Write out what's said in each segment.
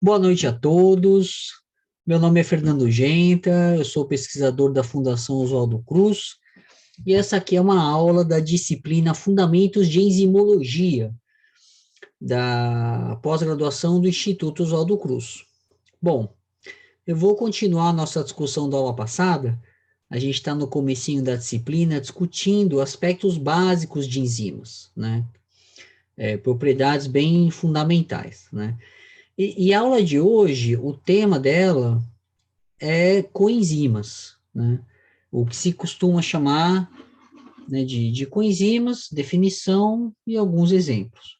Boa noite a todos. Meu nome é Fernando Genta, eu sou pesquisador da Fundação Oswaldo Cruz, e essa aqui é uma aula da disciplina Fundamentos de Enzimologia, da pós-graduação do Instituto Oswaldo Cruz. Bom, eu vou continuar a nossa discussão da aula passada. A gente está no comecinho da disciplina discutindo aspectos básicos de enzimas, né? Propriedades bem fundamentais, né? E a aula de hoje, o tema dela é coenzimas, né? O que se costuma chamar, né, de coenzimas, definição e alguns exemplos.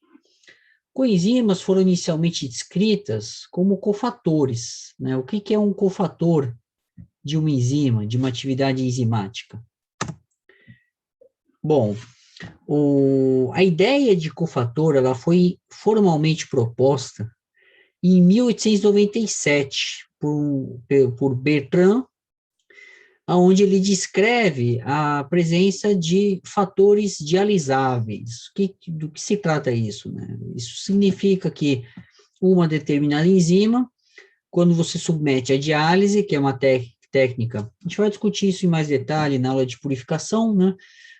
Coenzimas foram inicialmente descritas como cofatores, né? O que é um cofator de uma enzima, de uma atividade enzimática? Bom, a ideia de cofator ela foi formalmente proposta em 1897 por Bertrand, onde ele descreve a presença de fatores dialisáveis. Do que se trata isso, né? Isso significa que uma determinada enzima, quando você submete a diálise, que é uma técnica, a gente vai discutir isso em mais detalhe na aula de purificação, né?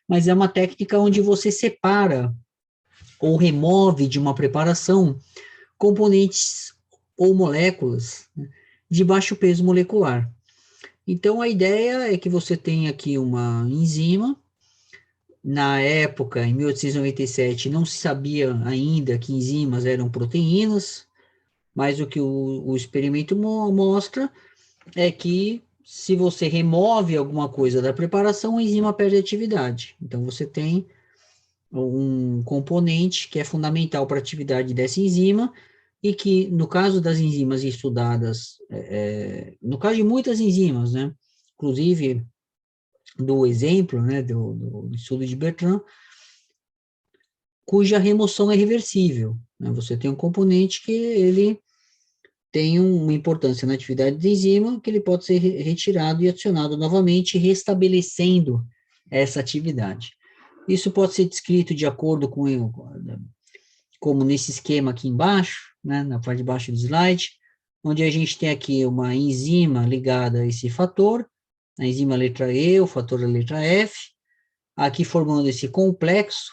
Mas é uma técnica onde você separa ou remove de uma preparação componentes ou moléculas, né, de baixo peso molecular. Então, a ideia é que você tem aqui uma enzima. Na época, em 1897, não se sabia ainda que enzimas eram proteínas, mas o que o experimento mostra é que se você remove alguma coisa da preparação, a enzima perde atividade. Então, você tem um componente que é fundamental para a atividade dessa enzima e que, no caso das enzimas estudadas, no caso de muitas enzimas, né, inclusive do exemplo, né, do estudo de Bertrand, cuja remoção é reversível, né? Você tem um componente que ele tem uma importância na atividade da enzima, que ele pode ser retirado e adicionado novamente, restabelecendo essa atividade. Isso pode ser descrito de acordo com, como nesse esquema aqui embaixo, né, na parte de baixo do slide, onde a gente tem aqui uma enzima ligada a esse fator, a enzima letra E, o fator da letra F, aqui formando esse complexo.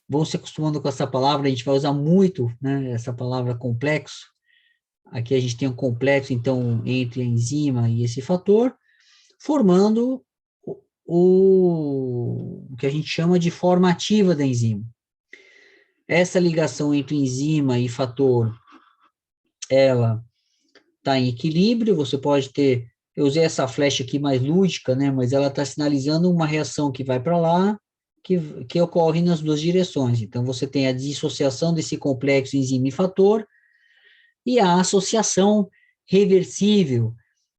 Vão se acostumando com essa palavra, a gente vai usar muito, né, essa palavra complexo. Aqui a gente tem um complexo, então, entre a enzima e esse fator, formando o que a gente chama de forma ativa da enzima. Essa ligação entre enzima e fator, ela está em equilíbrio, você pode ter, eu usei essa flecha aqui mais lúdica, né, mas ela está sinalizando uma reação que vai para lá, que ocorre nas duas direções. Então, você tem a dissociação desse complexo enzima e fator e a associação reversível,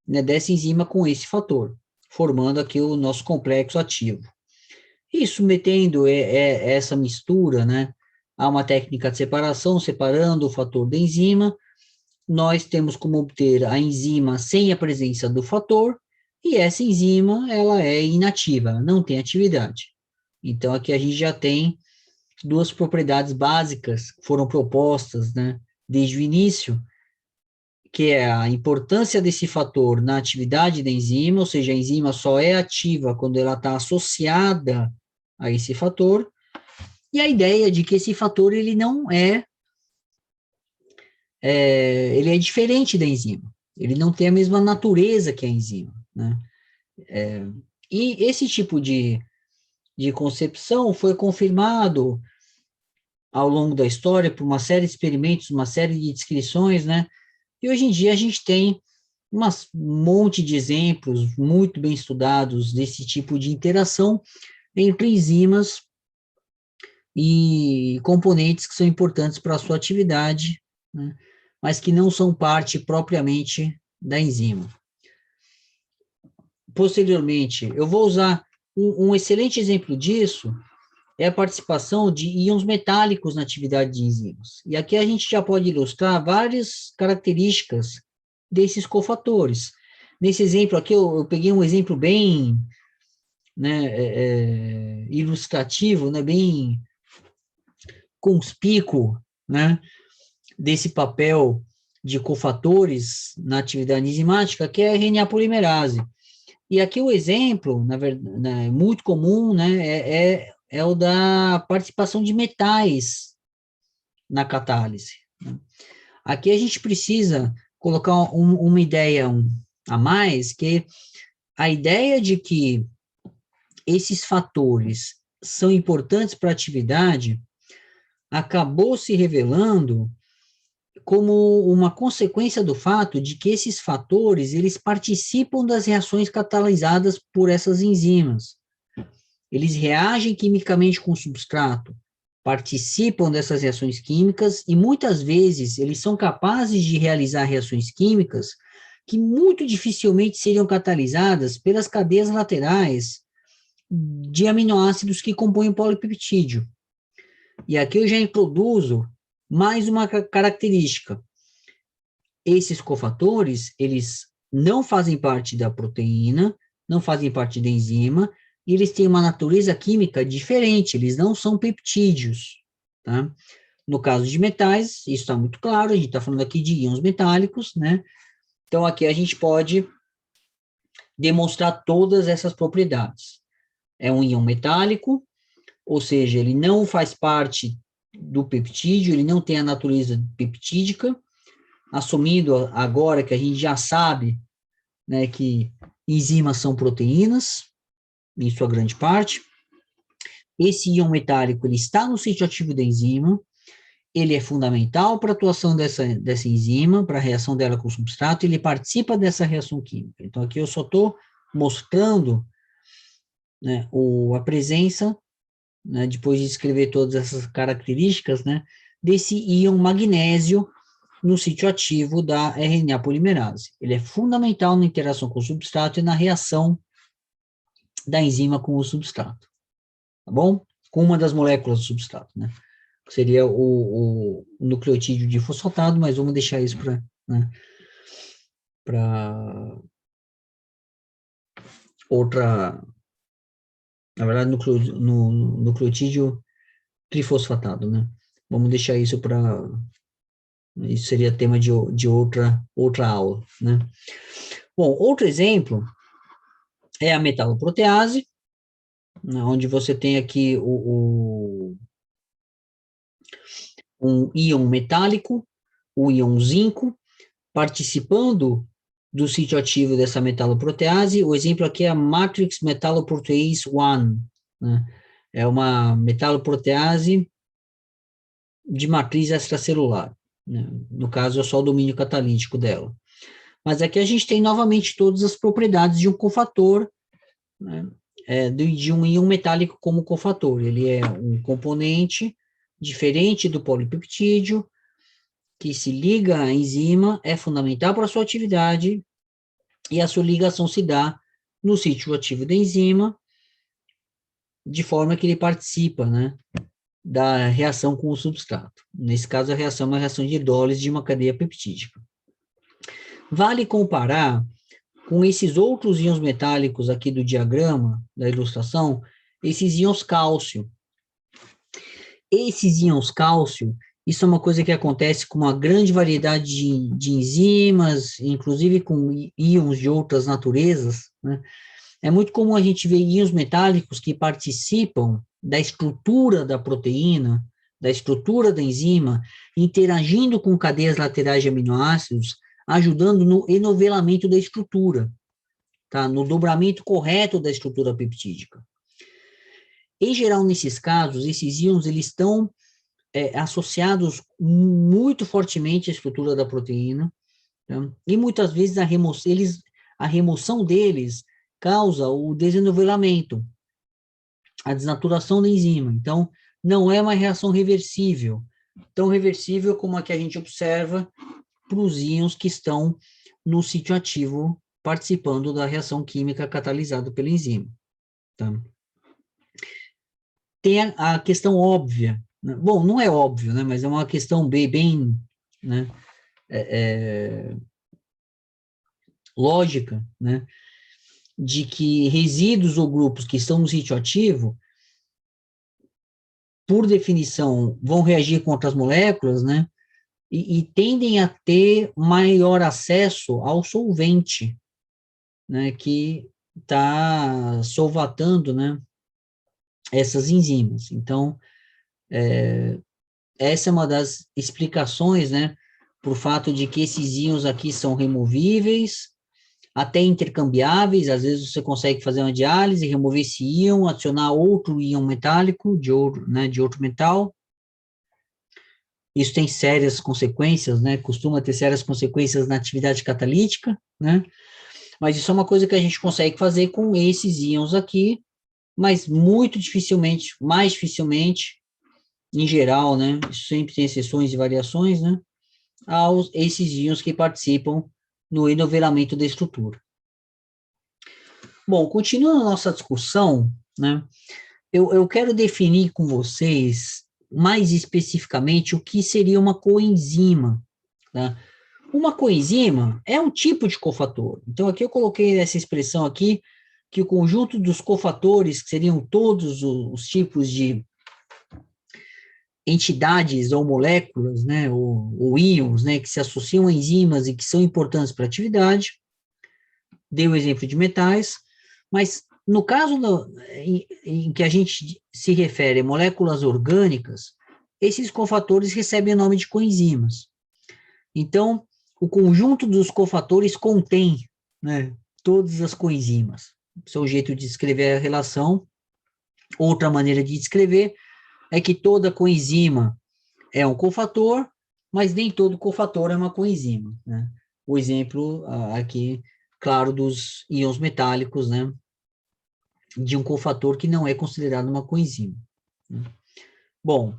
né, dessa enzima com esse fator, formando aqui o nosso complexo ativo. E submetendo essa mistura, né, a uma técnica de separação, separando o fator da enzima, nós temos como obter a enzima sem a presença do fator, e essa enzima, ela é inativa, não tem atividade. Então, aqui a gente já tem duas propriedades básicas que foram propostas, né, desde o início, que é a importância desse fator na atividade da enzima, ou seja, a enzima só é ativa quando ela está associada a esse fator, e a ideia de que esse fator ele não ele é diferente da enzima, ele não tem a mesma natureza que a enzima, né? E esse tipo de concepção foi confirmado ao longo da história por uma série de experimentos, uma série de descrições, né? E hoje em dia a gente tem um monte de exemplos muito bem estudados desse tipo de interação entre enzimas e componentes que são importantes para a sua atividade, né, mas que não são parte propriamente da enzima. Posteriormente, eu vou usar um excelente exemplo disso, é a participação de íons metálicos na atividade de enzimas. E aqui a gente já pode ilustrar várias características desses cofatores. Nesse exemplo aqui, eu peguei um exemplo bem, né, ilustrativo, né, bem conspícuo, né, desse papel de cofatores na atividade enzimática, que é a RNA polimerase. E aqui o exemplo, na verdade, né, muito comum, né, é o da participação de metais na catálise. Né? Aqui a gente precisa colocar uma ideia a mais, que a ideia de que esses fatores são importantes para a atividade acabou se revelando como uma consequência do fato de que esses fatores, eles participam das reações catalisadas por essas enzimas. Eles reagem quimicamente com o substrato, participam dessas reações químicas e muitas vezes eles são capazes de realizar reações químicas que muito dificilmente seriam catalisadas pelas cadeias laterais de aminoácidos que compõem o polipeptídeo. E aqui eu já introduzo mais uma característica. Esses cofatores, eles não fazem parte da proteína, não fazem parte da enzima, e eles têm uma natureza química diferente, eles não são peptídeos, tá? No caso de metais, isso está muito claro, a gente está falando aqui de íons metálicos, né? Então, aqui a gente pode demonstrar todas essas propriedades. É um íon metálico, ou seja, ele não faz parte do peptídeo, ele não tem a natureza peptídica, assumindo agora que a gente já sabe, né, que enzimas são proteínas, em sua grande parte. Esse íon metálico, ele está no sítio ativo da enzima, ele é fundamental para a atuação dessa enzima, para a reação dela com o substrato, ele participa dessa reação química. Então, aqui eu só estou mostrando, né, a presença, né, depois de escrever todas essas características, né, desse íon magnésio no sítio ativo da RNA polimerase. Ele é fundamental na interação com o substrato e na reação da enzima com o substrato, tá bom? Com uma das moléculas do substrato, né? Seria o nucleotídeo difosfatado, mas vamos deixar isso para, né, para outra, na verdade, nucleotídeo trifosfatado, né? Vamos deixar isso para, isso seria tema de outra aula, né? Bom, outro exemplo é a metaloprotease, né, onde você tem aqui um íon metálico, o íon zinco, participando do sítio ativo dessa metaloprotease. O exemplo aqui é a Matrix Metalloprotease 1, né? É uma metaloprotease de matriz extracelular, né? No caso, é só o domínio catalítico dela. Mas aqui a gente tem novamente todas as propriedades de um cofator, né? De um íon metálico como cofator. Ele é um componente diferente do polipeptídeo, que se liga à enzima, é fundamental para a sua atividade, e a sua ligação se dá no sítio ativo da enzima, de forma que ele participa, né, da reação com o substrato. Nesse caso, a reação é uma reação de hidrólise de uma cadeia peptídica. Vale comparar com esses outros íons metálicos aqui do diagrama, da ilustração, esses íons cálcio. Esses íons cálcio, isso é uma coisa que acontece com uma grande variedade de enzimas, inclusive com íons de outras naturezas, né? É muito comum a gente ver íons metálicos que participam da estrutura da proteína, da estrutura da enzima, interagindo com cadeias laterais de aminoácidos, ajudando no enovelamento da estrutura, tá? No dobramento correto da estrutura peptídica. Em geral, nesses casos, esses íons eles estão associados muito fortemente à estrutura da proteína, tá? E muitas vezes a remoção deles causa o desenovelamento, a desnaturação da enzima. Então, não é uma reação reversível, tão reversível como a que a gente observa para os íons que estão no sítio ativo participando da reação química catalisada pela enzima. Tá? Tem a questão óbvia, né? Bom, não é óbvio, né, mas é uma questão bem né, lógica, né, de que resíduos ou grupos que estão no sítio ativo, por definição, vão reagir contra as moléculas, né, e tendem a ter maior acesso ao solvente, né, que está solvatando, né, essas enzimas. Então, essa é uma das explicações, né, para o fato de que esses íons aqui são removíveis, até intercambiáveis. Às vezes você consegue fazer uma diálise, remover esse íon, adicionar outro íon metálico de outro, né, de outro metal. Isso tem sérias consequências, né, costuma ter sérias consequências na atividade catalítica, né, mas isso é uma coisa que a gente consegue fazer com esses íons aqui, mas muito dificilmente, mais dificilmente, em geral, né, isso sempre tem exceções e variações, né, aos esses íons que participam no enovelamento da estrutura. Bom, continuando a nossa discussão, né, eu quero definir com vocês, mais especificamente, o que seria uma coenzima, tá? Uma coenzima é um tipo de cofator. Então, aqui eu coloquei essa expressão aqui, que o conjunto dos cofatores, que seriam todos os tipos de entidades ou moléculas, né, ou íons, né, que se associam a enzimas e que são importantes para a atividade. Dei o exemplo de metais, mas no caso em que a gente se refere a moléculas orgânicas, esses cofatores recebem o nome de coenzimas. Então, o conjunto dos cofatores contém, né, todas as coenzimas. Esse é o jeito de descrever a relação. Outra maneira de descrever é que toda coenzima é um cofator, mas nem todo cofator é uma coenzima, né? O exemplo aqui, claro, dos íons metálicos, né, de um cofator que não é considerado uma coenzima, né? Bom,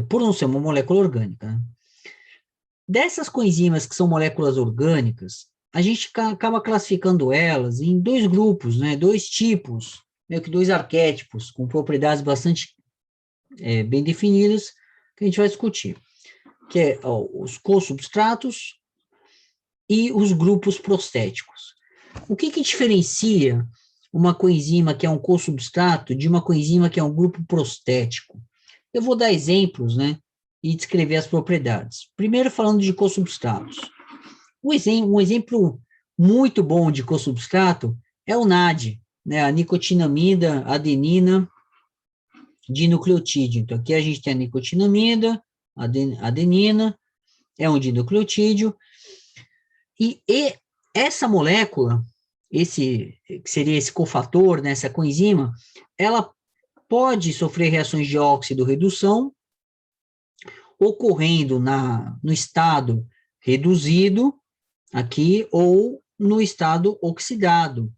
por não ser uma molécula orgânica, né? Dessas coenzimas que são moléculas orgânicas, a gente acaba classificando elas em dois grupos, né, dois tipos, meio que dois arquétipos, com propriedades bastante bem definidas, que a gente vai discutir, que é os co-substratos e os grupos prostéticos. O que diferencia uma coenzima que é um co-substrato de uma coenzima que é um grupo prostético? Eu vou dar exemplos, né, e descrever as propriedades. Primeiro, falando de co-substratos. Um exemplo muito bom de co-substrato é o NAD, né, a nicotinamida adenina dinucleotídeo. Então, aqui a gente tem a nicotinamida, adenina, é um dinucleotídeo, e essa molécula, que seria esse cofator, né, essa coenzima, ela pode sofrer reações de óxido-redução, ocorrendo no estado reduzido, aqui, ou no estado oxidado.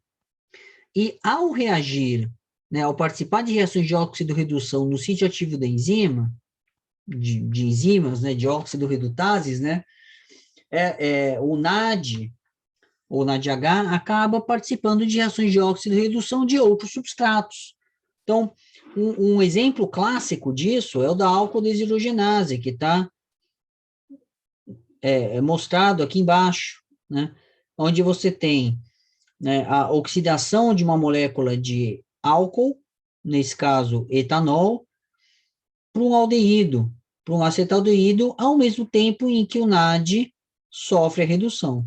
E ao reagir, né, ao participar de reações de óxido-redução no sítio ativo da enzima, de enzimas, né, de óxido-redutases, né, o NAD, ou NADH, acaba participando de reações de óxido-redução de outros substratos. Então, um exemplo clássico disso é o da álcool deshidrogenase, que está mostrado aqui embaixo, né, onde você tem, né, a oxidação de uma molécula de álcool, nesse caso etanol, para um aldeído, para um acetaldeído, ao mesmo tempo em que o NAD sofre a redução.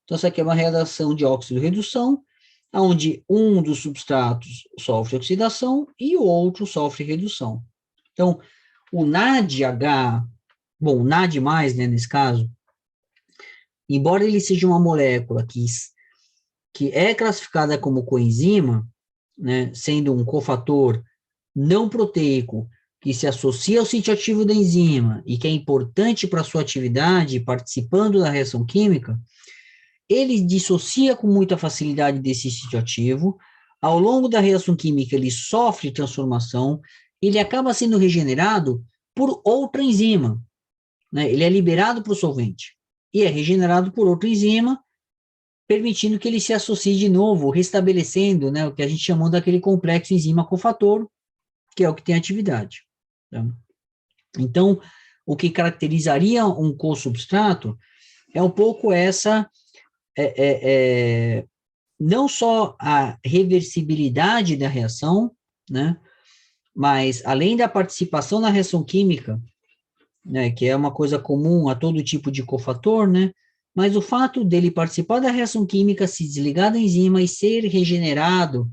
Então, essa aqui é uma reação de óxido-redução, onde um dos substratos sofre oxidação e o outro sofre redução. Então, o NADH, bom, o NAD+, né, nesse caso, embora ele seja uma molécula que é classificada como coenzima, né, sendo um cofator não proteico que se associa ao sítio ativo da enzima e que é importante para a sua atividade, participando da reação química, ele dissocia com muita facilidade desse sítio ativo. Ao longo da reação química, ele sofre transformação, ele acaba sendo regenerado por outra enzima, né? Ele é liberado para o solvente e é regenerado por outra enzima, permitindo que ele se associe de novo, restabelecendo, né, o que a gente chamou daquele complexo enzima-cofator, que é o que tem atividade. Tá? Então, o que caracterizaria um co-substrato é um pouco essa, não só a reversibilidade da reação, né, mas além da participação na reação química né, que é uma coisa comum a todo tipo de cofator, né, mas o fato dele participar da reação química, se desligar da enzima e ser regenerado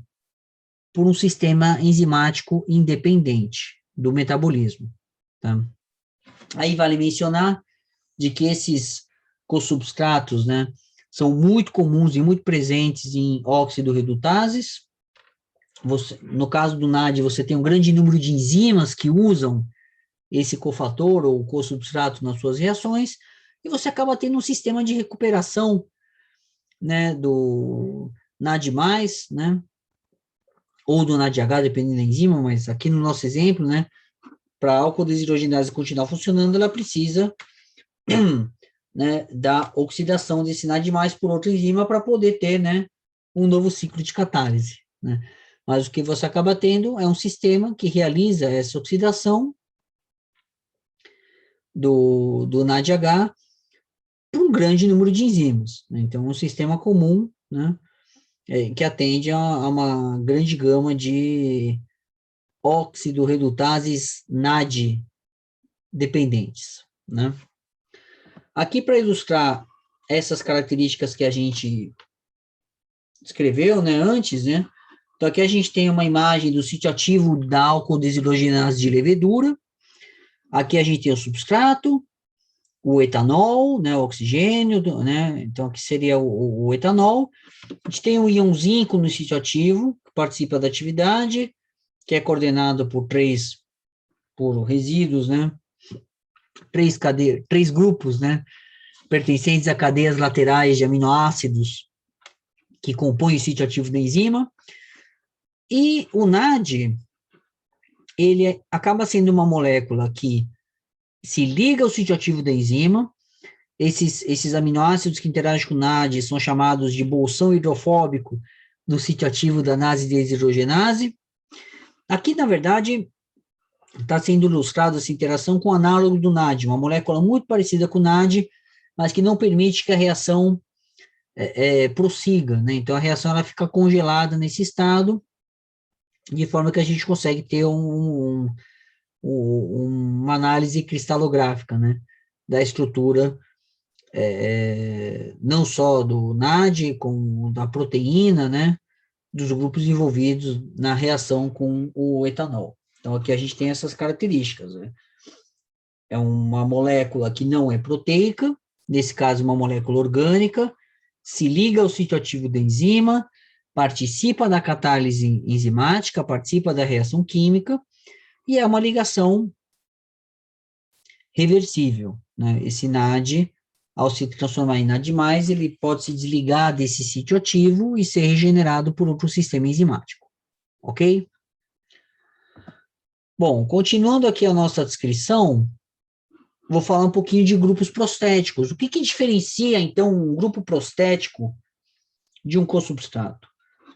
por um sistema enzimático independente do metabolismo, tá? Aí vale mencionar de que esses cosubstratos, né, são muito comuns e muito presentes em óxido-redutases. No caso do NAD, você tem um grande número de enzimas que usam esse cofator ou cosubstrato nas suas reações, e você acaba tendo um sistema de recuperação, né, do NAD+, né, ou do NADH, dependendo da enzima, mas aqui no nosso exemplo, né, para a álcool deshidrogenase continuar funcionando, ela precisa né, da oxidação desse NAD+, por outra enzima para poder ter, né, um novo ciclo de catálise, né. Mas o que você acaba tendo é um sistema que realiza essa oxidação do NADH por um grande número de enzimas, né. Então, é um sistema comum, né, que atende a uma grande gama de óxido-redutases NAD dependentes, né. Aqui, para ilustrar essas características que a gente escreveu, né, antes, né, então aqui a gente tem uma imagem do sítio ativo da álcool deshidrogenase de levedura, aqui a gente tem o substrato, o etanol, né, o oxigênio, né, então aqui seria o etanol, a gente tem o íon zinco no sítio ativo, que participa da atividade, que é coordenado por resíduos, né, três grupos, né, pertencentes a cadeias laterais de aminoácidos que compõem o sítio ativo da enzima, e o NAD, ele acaba sendo uma molécula que se liga ao sítio ativo da enzima, esses aminoácidos que interagem com o NAD são chamados de bolsão hidrofóbico no sítio ativo da NAD deshidrogenase. Aqui, na verdade, está sendo ilustrada essa interação com o análogo do NAD, uma molécula muito parecida com o NAD, mas que não permite que a reação prossiga, né? Então, a reação ela fica congelada nesse estado, de forma que a gente consegue ter uma análise cristalográfica, né, da estrutura, não só do NAD, como da proteína, né, dos grupos envolvidos na reação com o etanol. Então, aqui a gente tem essas características, né? É uma molécula que não é proteica, nesse caso, uma molécula orgânica, se liga ao sítio ativo da enzima, participa da catálise enzimática, participa da reação química, e é uma ligação reversível, né? Esse NAD, ao se transformar em NAD+, ele pode se desligar desse sítio ativo e ser regenerado por outro sistema enzimático, ok? Bom, continuando aqui a nossa descrição, vou falar um pouquinho de grupos prostéticos. O que diferencia, então, um grupo prostético de um consubstrato?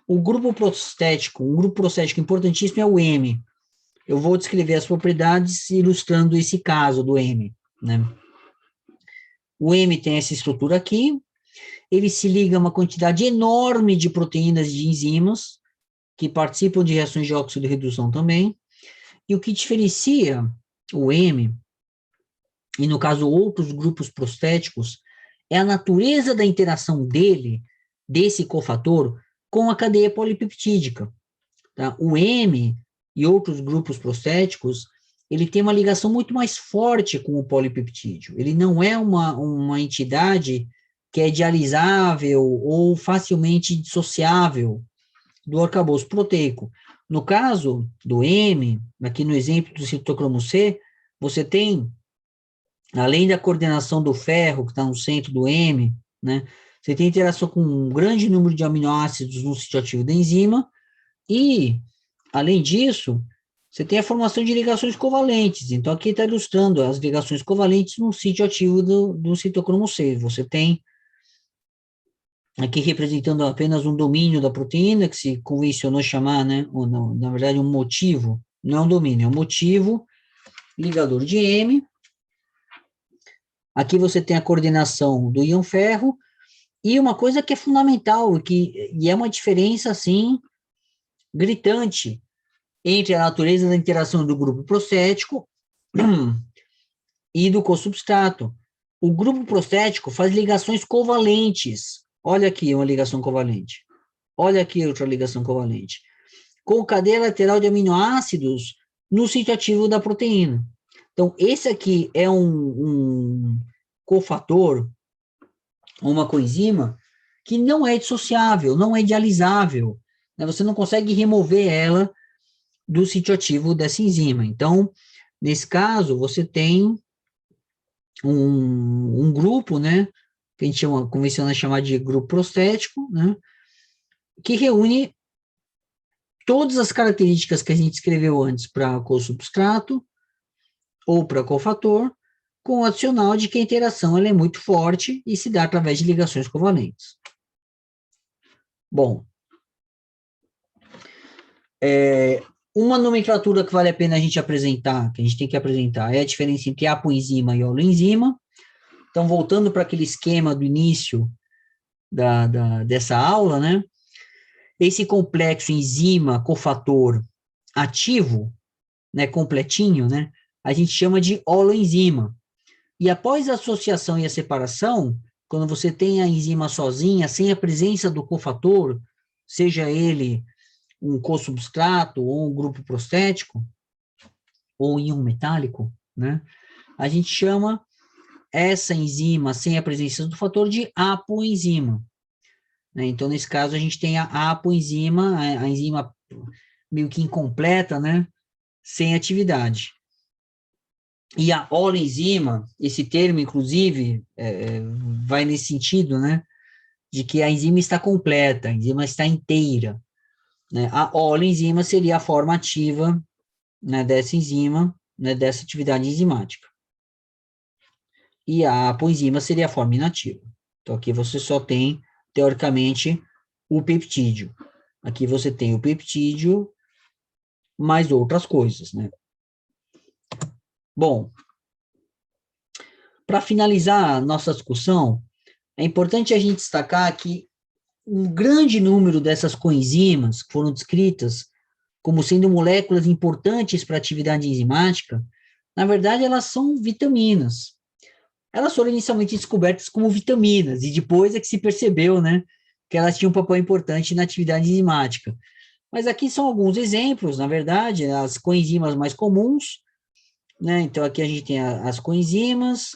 Um grupo prostético importantíssimo é o M. Eu vou descrever as propriedades ilustrando esse caso do M, né? O M tem essa estrutura aqui, ele se liga a uma quantidade enorme de proteínas de enzimas, que participam de reações de óxido redução também, e o que diferencia o M, e no caso outros grupos prostéticos, é a natureza da interação desse cofator, com a cadeia polipeptídica. Tá? O M e outros grupos prostéticos, ele tem uma ligação muito mais forte com o polipeptídeo. Ele não é uma entidade que é dialisável ou facilmente dissociável do arcabouço proteico. No caso do M, aqui no exemplo do citocromo C, você tem, além da coordenação do ferro, que está no centro do M, né, você tem interação com um grande número de aminoácidos no sítio ativo da enzima, e, além disso, você tem a formação de ligações covalentes. Então, aqui está ilustrando as ligações covalentes no sítio ativo do citocromo C. Você tem aqui representando apenas um domínio da proteína, que se convencionou chamar, né, ou não, na verdade, um motivo, não é um domínio, é um motivo, ligador de M. Aqui você tem a coordenação do íon ferro, e uma coisa que é fundamental, e é uma diferença, assim, gritante, entre a natureza da interação do grupo prostético e do co-substrato. O grupo prostético faz ligações covalentes. Olha aqui uma ligação covalente. Olha aqui outra ligação covalente. Com cadeia lateral de aminoácidos no sítio ativo da proteína. Então, esse aqui é um cofator, uma coenzima, que não é dissociável, não é dialisável. Né? Você não consegue remover ela do sítio ativo dessa enzima. Então, nesse caso, você tem um grupo, né, que a gente chama, convencionalmente chamar de grupo prostético, né, que reúne todas as características que a gente escreveu antes para co-substrato ou para cofator, com o adicional de que a interação ela é muito forte e se dá através de ligações covalentes. Bom, uma nomenclatura que vale a pena a gente apresentar, que a gente tem que apresentar, é a diferença entre apoenzima e holoenzima. Então, voltando para aquele esquema do início dessa aula, né? Esse complexo enzima cofator ativo, né, completinho, né, a gente chama de holoenzima. E após a associação e a separação, quando você tem a enzima sozinha, sem a presença do cofator, seja ele um co-substrato ou um grupo prostético, ou íon metálico, né, a gente chama essa enzima sem a presença do fator de apoenzima. Né? Então, nesse caso, a gente tem a apoenzima, a enzima meio que incompleta, né, sem atividade. E a holoenzima, esse termo, inclusive, vai nesse sentido, né, de que a enzima está completa, a enzima está inteira. Né? A holoenzima seria a forma ativa, né, dessa enzima, né, dessa atividade enzimática. E a apoenzima seria a forma inativa. Então, aqui você só tem, teoricamente, o peptídeo. Aqui você tem o peptídeo mais outras coisas, né? Bom, para finalizar a nossa discussão, é importante a gente destacar que um grande número dessas coenzimas que foram descritas como sendo moléculas importantes para a atividade enzimática, na verdade, elas são vitaminas. Elas foram inicialmente descobertas como vitaminas, e depois é que se percebeu, né, que elas tinham um papel importante na atividade enzimática. Mas aqui são alguns exemplos, na verdade, as coenzimas mais comuns, né, então aqui a gente tem as coenzimas,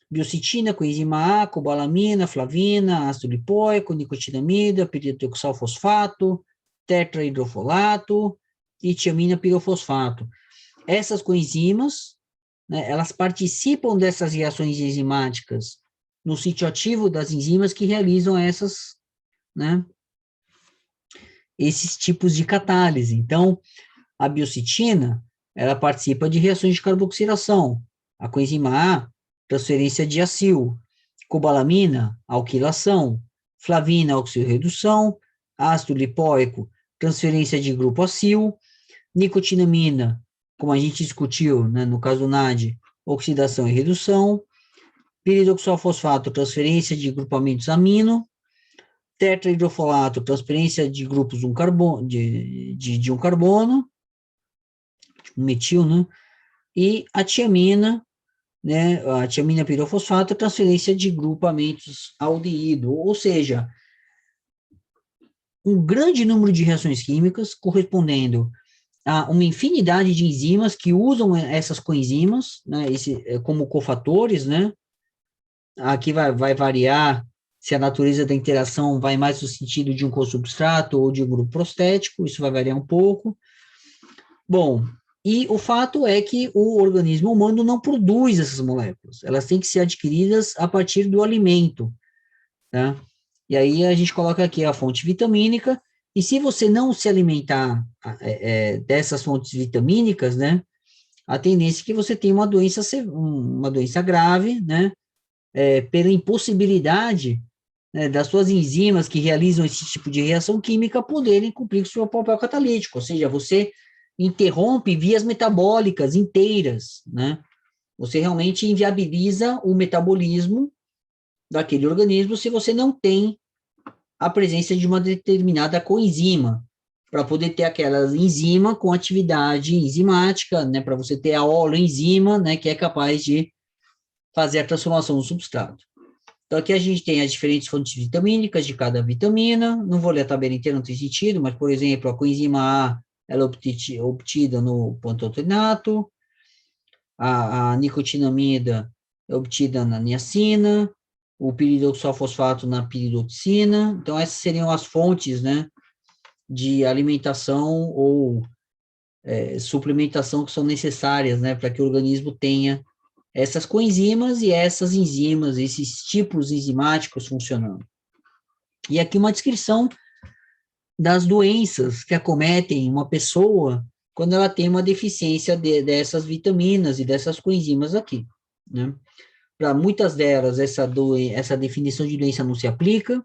biocitina, coenzima A, cobalamina, flavina, ácido lipoico, nicotinamida, piridoxalfosfato, tetrahidrofolato e tiamina pirofosfato. Essas coenzimas, né, elas participam dessas reações enzimáticas no sítio ativo das enzimas que realizam essas, né, esses tipos de catálise. Então, a biocitina, ela participa de reações de carboxilação. A coenzima A, transferência de acil. Cobalamina, alquilação. Flavina, oxirredução. Ácido lipoico, transferência de grupo acil. Nicotinamina, como a gente discutiu, né, no caso do NAD, oxidação e redução. Piridoxalfosfato, transferência de grupamentos amino. Tetrahidrofolato, transferência de grupos de um carbono, de um carbono, um metil, né? E a tiamina, né, a tiamina pirofosfato, transferência de grupamentos aldeído, ou seja, um grande número de reações químicas correspondendo a uma infinidade de enzimas que usam essas coenzimas, né, como cofatores, né? Aqui vai variar se a natureza da interação vai mais no sentido de um co-substrato ou de um grupo prostético, isso vai variar um pouco. Bom, e o fato é que o organismo humano não produz essas moléculas, elas têm que ser adquiridas a partir do alimento, tá? E aí a gente coloca aqui a fonte vitamínica, e se você não se alimentar dessas fontes vitamínicas, né, a tendência é que você tenha uma doença grave, né, pela impossibilidade, né, das suas enzimas que realizam esse tipo de reação química poderem cumprir o seu papel catalítico, ou seja, você interrompe vias metabólicas inteiras, né? Você realmente inviabiliza o metabolismo daquele organismo se você não tem a presença de uma determinada coenzima, para poder ter aquela enzima com atividade enzimática, né, para você ter a holoenzima, né, que é capaz de fazer a transformação do substrato. Então, aqui a gente tem as diferentes fontes vitamínicas de cada vitamina. Não vou ler a tabela inteira, não tem sentido, mas, por exemplo, a coenzima A, ela é obtida no pantotenato, a nicotinamida é obtida na niacina, o piridoxalfosfato na piridoxina. Então, essas seriam as fontes, né, de alimentação ou suplementação que são necessárias, né, para que o organismo tenha essas coenzimas e essas enzimas, esses tipos enzimáticos funcionando. E aqui uma descrição das doenças que acometem uma pessoa quando ela tem uma deficiência dessas vitaminas e dessas coenzimas aqui, né? Para muitas delas, essa definição de doença não se aplica,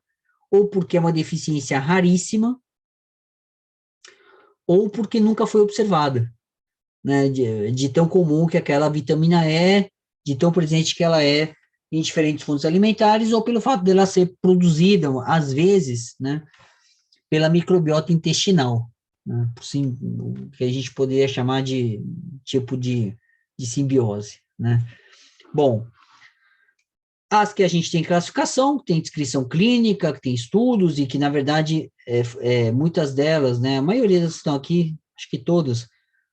ou porque é uma deficiência raríssima, ou porque nunca foi observada, né? De tão comum que aquela vitamina é, de tão presente que ela é em diferentes fontes alimentares, ou pelo fato dela ser produzida, às vezes, né, pela microbiota intestinal, né, sim, que a gente poderia chamar de tipo de simbiose, né. Bom, as que a gente tem classificação, tem descrição clínica, que tem estudos, e que, na verdade, muitas delas, né, a maioria das que estão aqui, acho que todas,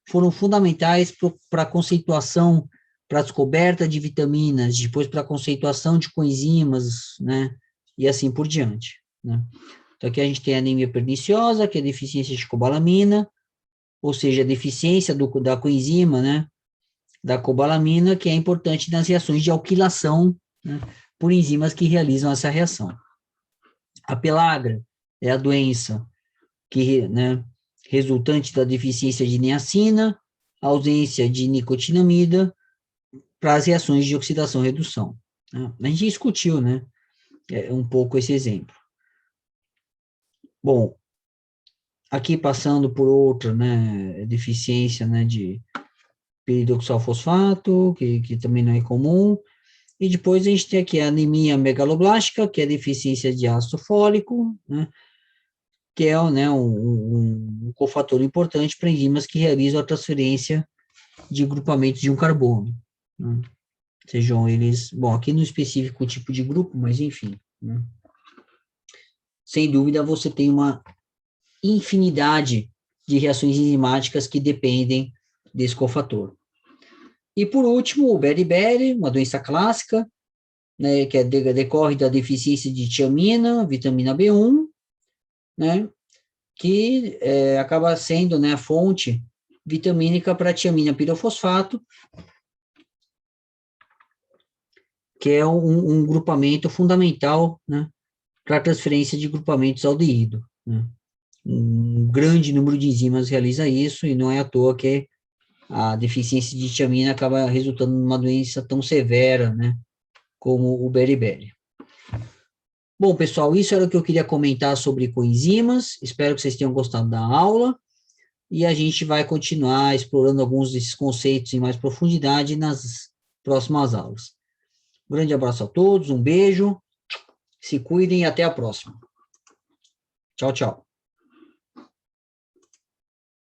foram fundamentais para a conceituação, para a descoberta de vitaminas, depois para a conceituação de coenzimas, né, e assim por diante, né. Então, aqui a gente tem a anemia perniciosa, que é a deficiência de cobalamina, ou seja, a deficiência da coenzima, né, da cobalamina, que é importante nas reações de alquilação, né, por enzimas que realizam essa reação. A pelagra é a doença que, né, resultante da deficiência de niacina, ausência de nicotinamida, para as reações de oxidação e redução, né? A gente discutiu, né, um pouco esse exemplo. Bom, aqui passando por outra, né, deficiência, né, de piridoxalfosfato, que também não é comum, e depois a gente tem aqui a anemia megaloblástica, que é a deficiência de ácido fólico, né, que é, né, um cofator importante para enzimas que realizam a transferência de grupamentos de um carbono, né, sejam eles, bom, aqui no específico o tipo de grupo, mas enfim, né. Sem dúvida você tem uma infinidade de reações enzimáticas que dependem desse cofator. E por último, o beriberi, uma doença clássica, né, que decorre da deficiência de tiamina, vitamina B1, né, que acaba sendo, né, a fonte vitamínica para a tiamina pirofosfato, que é um grupamento fundamental, né, para a transferência de grupamentos aldeído, né. Um grande número de enzimas realiza isso, e não é à toa que a deficiência de tiamina acaba resultando numa doença tão severa, né, como o beriberi. Bom, pessoal, isso era o que eu queria comentar sobre coenzimas. Espero que vocês tenham gostado da aula, e a gente vai continuar explorando alguns desses conceitos em mais profundidade nas próximas aulas. Um grande abraço a todos, um beijo, se cuidem e até a próxima. Tchau, tchau.